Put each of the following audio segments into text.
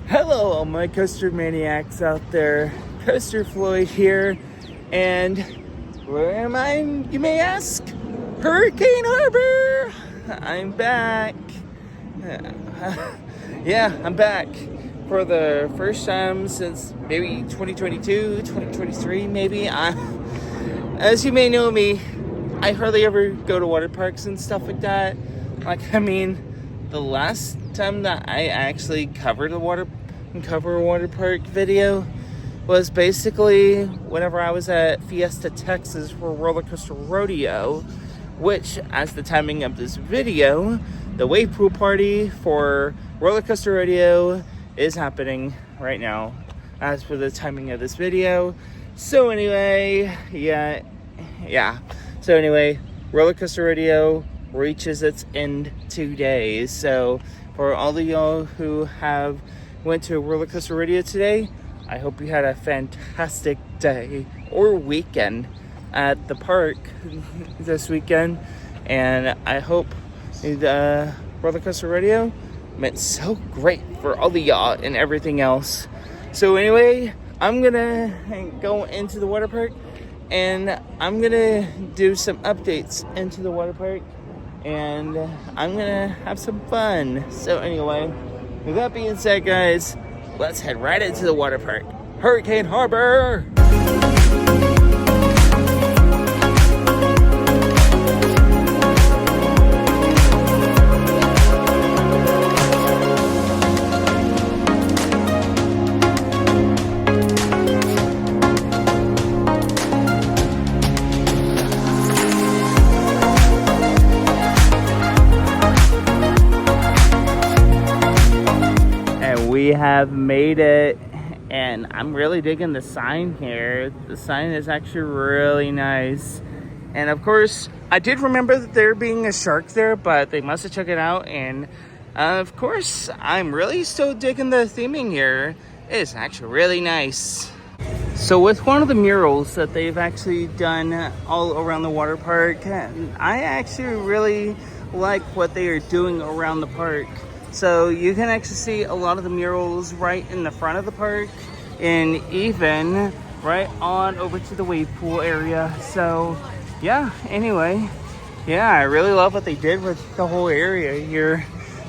Hello, all my coaster maniacs out there. Coaster Floyd here, and where am I, you may ask? Hurricane Harbor! I'm back. Yeah, I'm back for the first time since maybe 2022, 2023 maybe. As you may know me, I hardly ever go to water parks and stuff like that. The last time that I actually covered a water park video was basically whenever I was at Fiesta, Texas for Roller Coaster Rodeo, which, as the timing of this video, the wave pool party for Roller Coaster Rodeo is happening right now, as for the timing of this video. So anyway, So anyway, Roller Coaster Rodeo reaches its end today. So for all of y'all who have went to Roller Coaster Rodeo today, I hope you had a fantastic day or weekend at the park this weekend, and I hope the Roller Coaster Rodeo meant so great for all of y'all and everything else. So anyway, I'm gonna go into the water park, and I'm gonna do some updates into the water park, and I'm gonna have some fun. So anyway, with that being said, guys, let's head right into the water park. Hurricane Harbor! We have made it, and I'm really digging the sign here. The sign is actually really nice, and of course I did remember that there being a shark there, but they must have checked it out. And of course I'm really still digging the theming here. It's actually really nice. So with one of the murals that they've actually done all around the water park, I actually really like what they are doing around the park. So you can actually see a lot of the murals right in the front of the park, and even right on over to the wave pool area. So yeah, anyway, yeah, I really love what they did with the whole area here.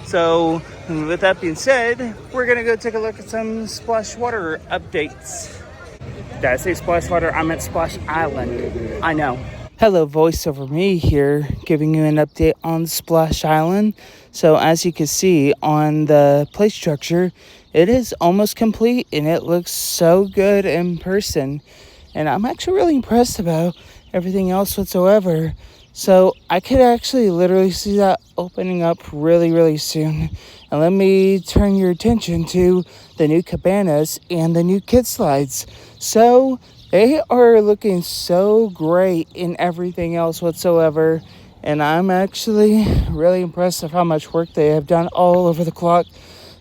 So with that being said, we're gonna go take a look at some splash water updates. Did I say splash water? I meant Splash Island. I know. Hello, voiceover me here, giving you an update on Splash Island. So as you can see on the play structure, it is almost complete, and it looks so good in person. And I'm actually really impressed about everything else whatsoever. So I could actually literally see that opening up really, really soon. And let me turn your attention to the new cabanas and the new kid slides. So they are looking so great in everything else whatsoever. And I'm actually really impressed with how much work they have done all over the clock.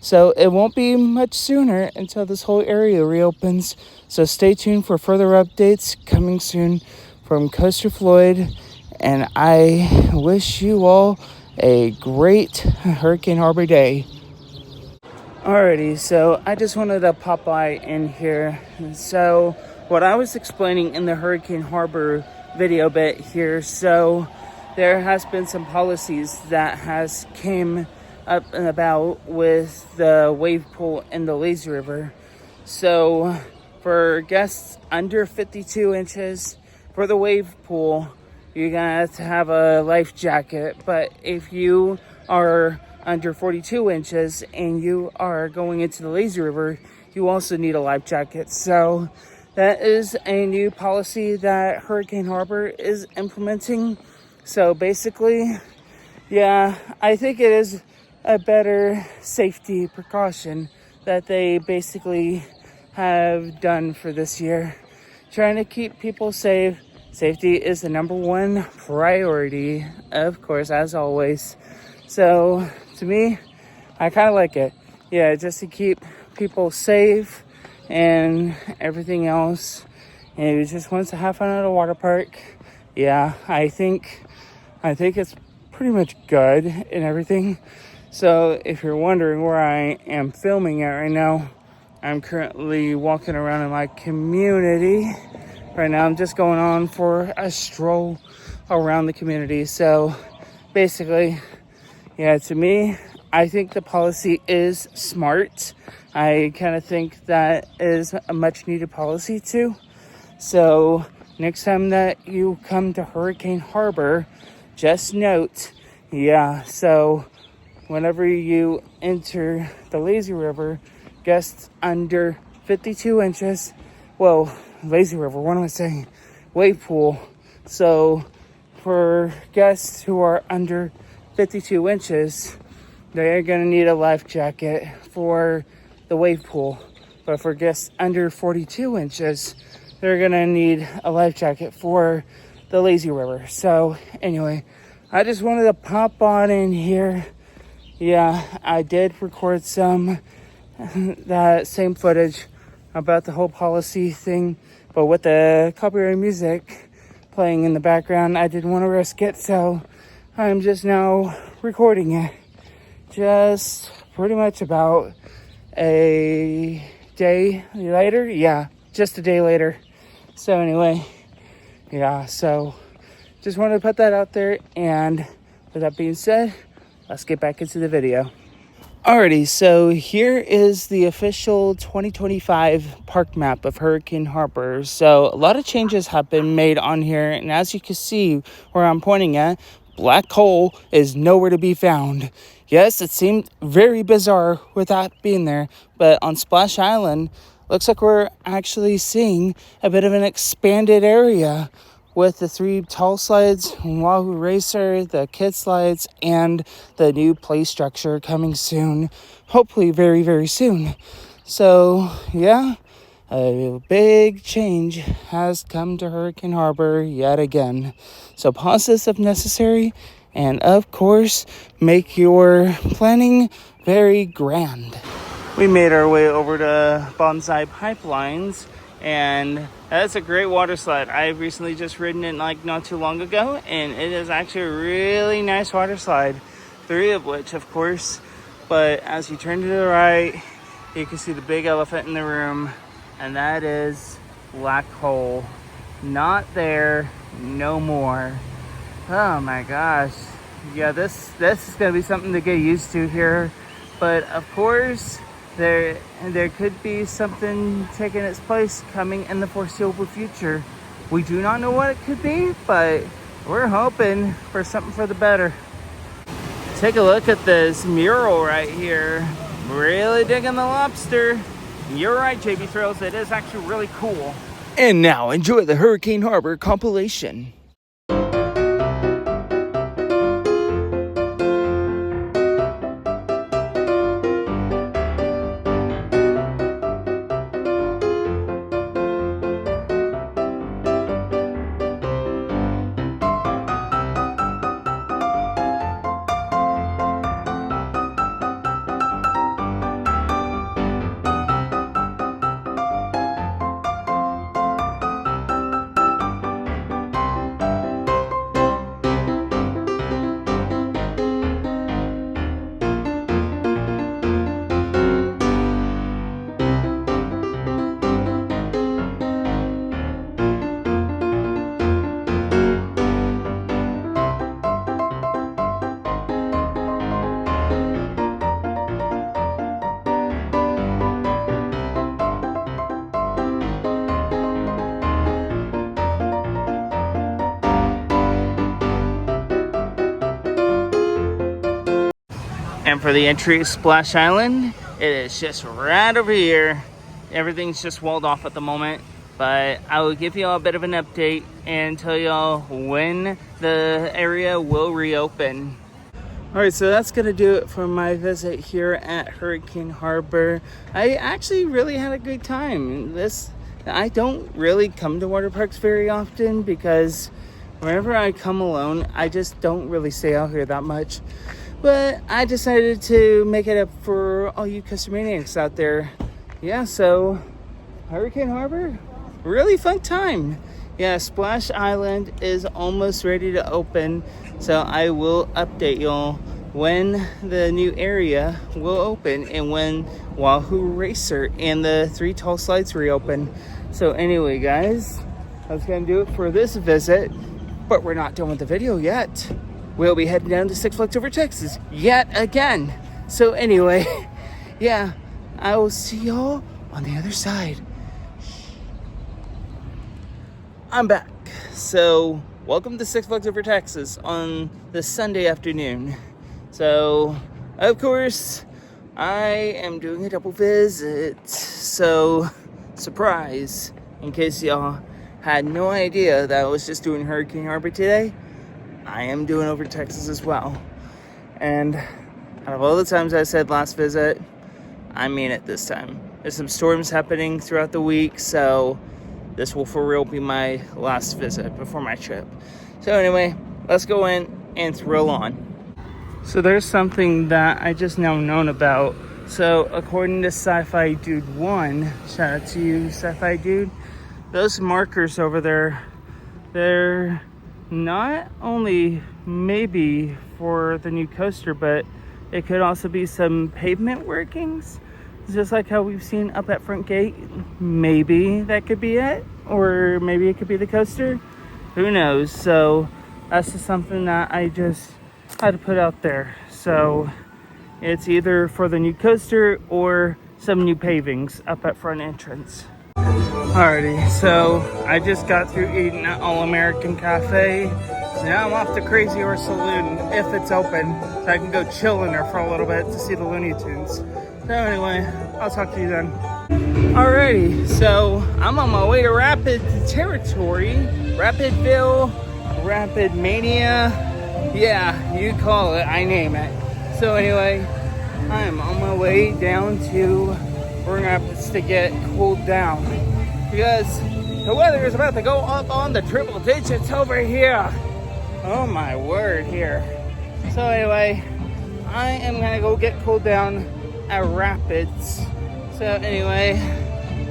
So it won't be much sooner until this whole area reopens. So stay tuned for further updates coming soon from Coaster Floyd. And I wish you all a great Hurricane Harbor day. Alrighty, so I just wanted to pop by in here. So what I was explaining in the Hurricane Harbor video bit here, so there has been some policies that has came up and about with the wave pool and the lazy river. So for guests under 52 inches for the wave pool, you're gonna have to have a life jacket. But if you are under 42 inches and you are going into the lazy river, you also need a life jacket. So that is a new policy that Hurricane Harbor is implementing. So basically, yeah, I think it is a better safety precaution that they basically have done for this year. Trying to keep people safe. Safety is the number one priority, of course, as always. So to me, I kind of like it. Yeah, just to keep people safe and everything else. And who just wants to have fun at a water park, yeah, I think it's pretty much good and everything. So if you're wondering where I am filming at right now, I'm currently walking around in my community. Right now I'm just going on for a stroll around the community. So basically, yeah, to me, I think the policy is smart. I kind of think that is a much needed policy too. So next time that you come to Hurricane Harbor, just note, yeah, so whenever you enter the lazy river, guests under 52 inches, well, lazy river, what am I saying? Wave pool. So for guests who are under 52 inches, they're going to need a life jacket for the wave pool. But for guests under 42 inches, they're going to need a life jacket for the lazy river. So anyway, I just wanted to pop on in here. Yeah, I did record some that same footage about the whole policy thing, but with the copyright music playing in the background, I didn't want to risk it, so I'm just now recording it. Just pretty much about a day later. Yeah, just a day later. So anyway, yeah, so just wanted to put that out there, and with that being said, let's get back into the video. Alrighty, so here is the official 2025 park map of Hurricane Harbor. So a lot of changes have been made on here, and as you can see where I'm pointing at, black coal is nowhere to be found. Yes, it seemed very bizarre with that being there, but on Splash Island, looks like we're actually seeing a bit of an expanded area with the 3 tall slides, Wahoo Racer, the kid slides, and the new play structure coming soon. Hopefully very, very soon. So, yeah, a big change has come to Hurricane Harbor yet again. So pause this if necessary, and of course, make your planning very grand. We made our way over to Bonsai Pipelines, and that's a great water slide. I've recently just ridden it like not too long ago, and it is actually a really nice water slide. 3 of which, of course. But as you turn to the right, you can see the big elephant in the room, and that is black hole. Not there, no more. Oh my gosh. Yeah, this is gonna be something to get used to here. But of course, there could be something taking its place coming in the foreseeable future. We do not know what it could be, but we're hoping for something for the better. Take a look at this mural right here. Really digging the lobster. You're right, JB Thrills, it is actually really cool. And now enjoy the Hurricane Harbor compilation. And for the entry to Splash Island, it is just right over here. Everything's just walled off at the moment, but I will give you all a bit of an update and tell y'all when the area will reopen. All right, so that's gonna do it for my visit here at Hurricane Harbor. I actually really had a good time. I don't really come to water parks very often because whenever I come alone, I just don't really stay out here that much. But I decided to make it up for all you Customaniacs out there. Yeah, so Hurricane Harbor, really fun time. Yeah, Splash Island is almost ready to open, so I will update y'all when the new area will open and when Wahoo Racer and the 3 tall slides reopen. So anyway, guys, that's gonna do it for this visit, but we're not done with the video yet. We'll be heading down to Six Flags Over Texas yet again. So anyway, yeah, I will see y'all on the other side. I'm back. So welcome to Six Flags Over Texas on this Sunday afternoon. So of course I am doing a double visit. So surprise, in case y'all had no idea that I was just doing Hurricane Harbor today, I am doing over Texas as well. And out of all the times I said last visit, I mean it this time. There's some storms happening throughout the week, so this will for real be my last visit before my trip. So anyway, let's go in and thrill on. So there's something that I just now known about. So according to Sci-Fi Dude 1, shout out to you, Sci-Fi Dude, those markers over there, they're not only maybe for the new coaster, but it could also be some pavement workings. Just like how we've seen up at Front Gate. Maybe that could be it, or maybe it could be the coaster. Who knows? So that's just something that I just had to put out there. So it's either for the new coaster or some new pavings up at front entrance. Alrighty, so I just got through eating at All American Cafe. So now I'm off to Crazy Horse Saloon if it's open, so I can go chill in there for a little bit to see the Looney Tunes. So anyway, I'll talk to you then. Alrighty, so I'm on my way to Rapid territory, Rapidville, Rapid Mania. Yeah, you call it, I name it. So anyway, I'm on my way down to Grand Rapids to get cooled down because the weather is about to go up on the triple digits over here. Oh my word here. So anyway, I am gonna go get cooled down at Rapids. So anyway,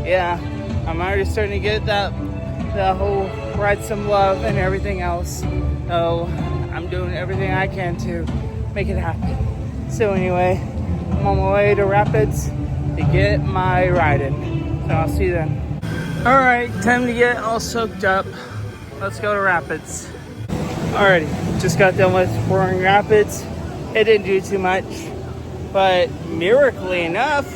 yeah, I'm already starting to get the whole ride some love and everything else. So I'm doing everything I can to make it happen. So anyway, I'm on my way to Rapids to get my ride in. So I'll see you then. All right, time to get all soaked up. Let's go to Rapids. Alrighty, just got done with Grand Rapids. It didn't do too much, but miraculously enough,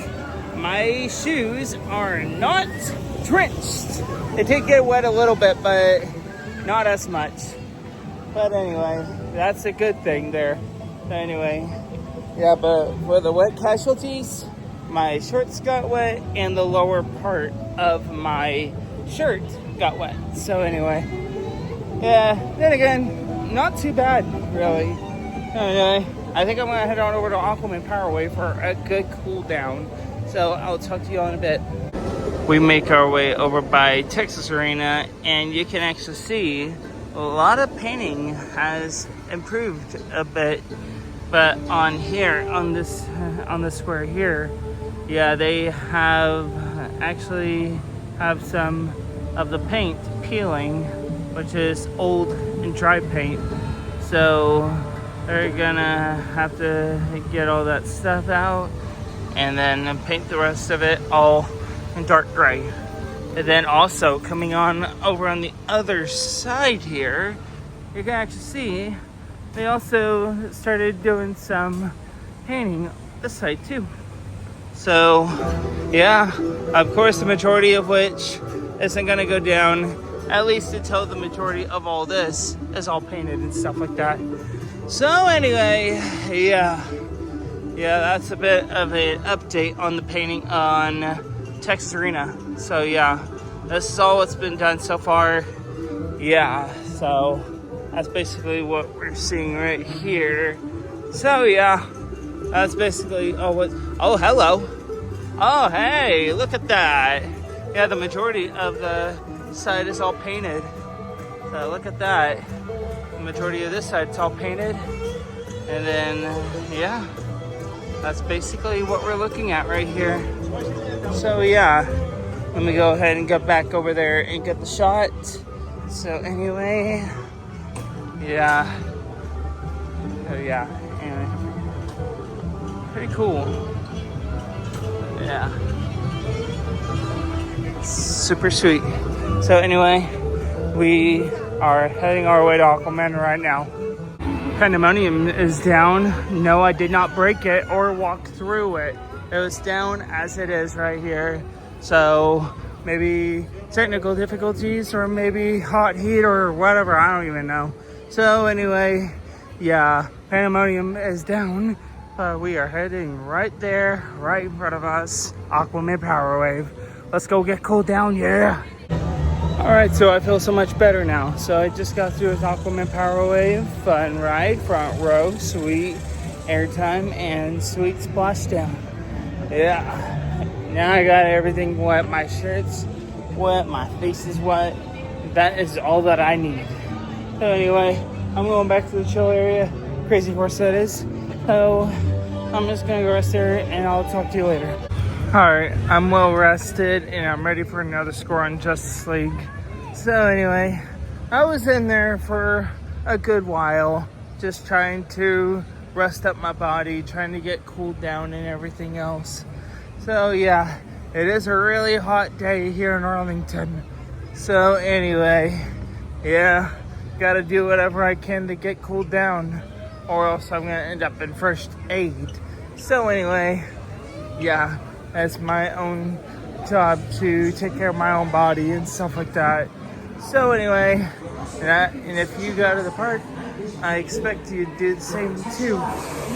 my shoes are not drenched. They did get wet a little bit, but not as much. But anyway, that's a good thing there. So anyway, yeah, but for the wet casualties, my shorts got wet and the lower part of my shirt got wet. So anyway, yeah, then again, not too bad, really. Anyway, I think I'm gonna head on over to Aquaman Powerway for a good cool down. So I'll talk to you all in a bit. We make our way over by Texas Arena, and you can actually see a lot of painting has improved a bit. But on here, on this square here, yeah, they have some of the paint peeling, which is old and dry paint. So they're gonna have to get all that stuff out and then paint the rest of it all in dark gray. And then also coming on over on the other side here, you can actually see they also started doing some painting this side too. So yeah, of course the majority of which isn't gonna go down, at least until the majority of all this is all painted and stuff like that. So anyway, yeah, that's a bit of an update on the painting on Texas Arena. So yeah, this is all what's been done so far. Yeah, so that's basically what we're seeing right here. So yeah, that's basically oh hello. Oh hey, look at that. Yeah, the majority of the side is all painted. So look at that. The majority of this side is all painted. And then yeah, that's basically what we're looking at right here. So yeah, let me go ahead and get back over there and get the shot. So anyway, yeah. So yeah, anyway. Pretty cool. Yeah. Super sweet. So anyway, we are heading our way to Aquaman right now. Pandemonium is down. No, I did not break it or walk through it. It was down as it is right here. So maybe technical difficulties or maybe hot heat or whatever. I don't even know. So anyway, yeah, Pandemonium is down. We are heading right there, right in front of us. Aquaman Power Wave. Let's go get cooled down, yeah. All right, so I feel so much better now. So I just got through with Aquaman Power Wave, fun ride, front row, sweet airtime, and sweet splashdown. Yeah, now I got everything wet. My shirt's wet, my face is wet. That is all that I need. So anyway, I'm going back to the chill area, Crazy Horse that is. So I'm just gonna go rest there and I'll talk to you later. Alright, I'm well rested and I'm ready for another score on Justice League. So anyway, I was in there for a good while, just trying to rest up my body, trying to get cooled down and everything else. So yeah, it is a really hot day here in Arlington. So anyway, yeah, gotta do whatever I can to get cooled down or else I'm gonna end up in first aid. So anyway, yeah. It's my own job to take care of my own body and stuff like that. So anyway, and if you go to the park, I expect you to do the same too.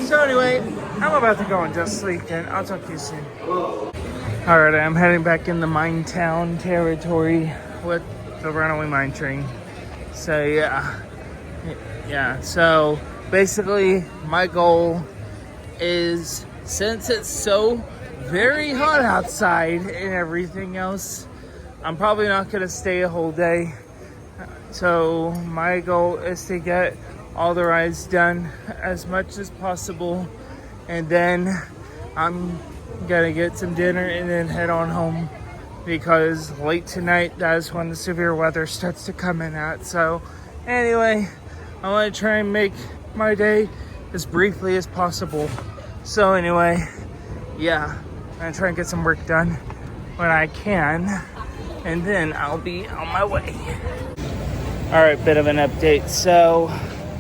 So anyway, I'm about to go on Justice League and I'll talk to you soon. Alright, I'm heading back in the mine town territory with the runaway mine train. So yeah, so basically my goal is, since it's so very hot outside and everything else, I'm probably not gonna stay a whole day. So my goal is to get all the rides done as much as possible, and then I'm gonna get some dinner and then head on home, because late tonight, that's when the severe weather starts to come in at. So anyway, I want to try and make my day as briefly as possible. So anyway, yeah, I'm gonna try and get some work done when I can, and then I'll be on my way. All right, bit of an update. So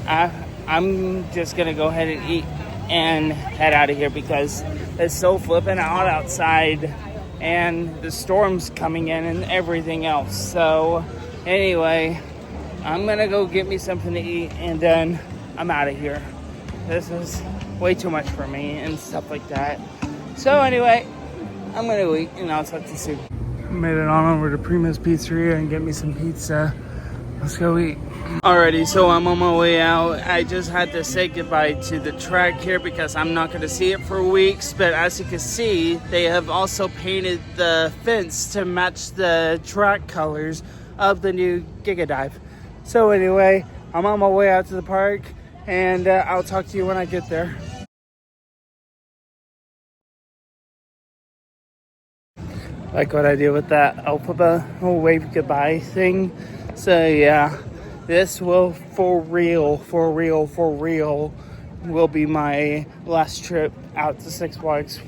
I'm just gonna go ahead and eat and head out of here because it's so flipping hot outside and the storm's coming in and everything else. So anyway, I'm gonna go get me something to eat and then I'm out of here. This is way too much for me and stuff like that. So anyway, I'm gonna eat and I'll talk to you soon. Made it on over to Prima's Pizzeria and get me some pizza. Let's go eat. Alrighty, so I'm on my way out. I just had to say goodbye to the track here because I'm not gonna see it for weeks. But as you can see, they have also painted the fence to match the track colors of the new Giga Dive. So anyway, I'm on my way out to the park and I'll talk to you when I get there. Like what I did with that alphabet whole wave goodbye thing. So yeah, this will for real will be my last trip out to Six Flags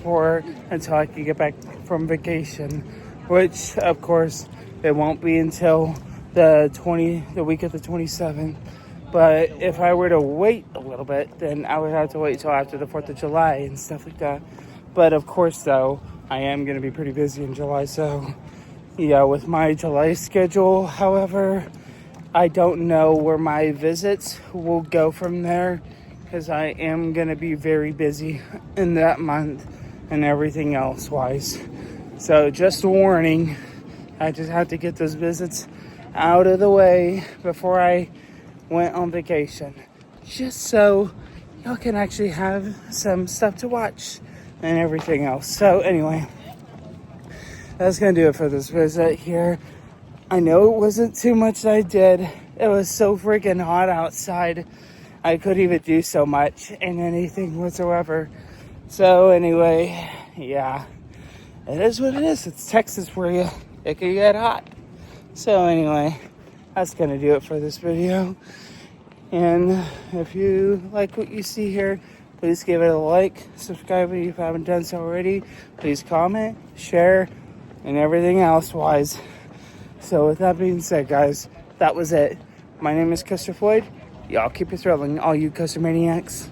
until I can get back from vacation, which of course it won't be until the week of the 27th. But if I were to wait a little bit, then I would have to wait till after the 4th of July and stuff like that. But of course though, I am going to be pretty busy in July, so yeah, with my July schedule. However, I don't know where my visits will go from there because I am going to be very busy in that month and everything else wise. So just a warning, I just have to get those visits out of the way before I went on vacation, just so y'all can actually have some stuff to watch and everything else. So anyway, that's gonna do it for this visit here. I know it wasn't too much that I did. It was so freaking hot outside. I couldn't even do so much and anything whatsoever. So anyway, yeah, it is what it is. It's Texas for you. It can get hot. So anyway, that's gonna do it for this video. And if you like what you see here, Please give it a like, subscribe if you haven't done so already. Please comment, share, and everything else wise. So with that being said, guys, that was it. My name is Custer Floyd. Y'all keep it thrilling, all you Custer Maniacs.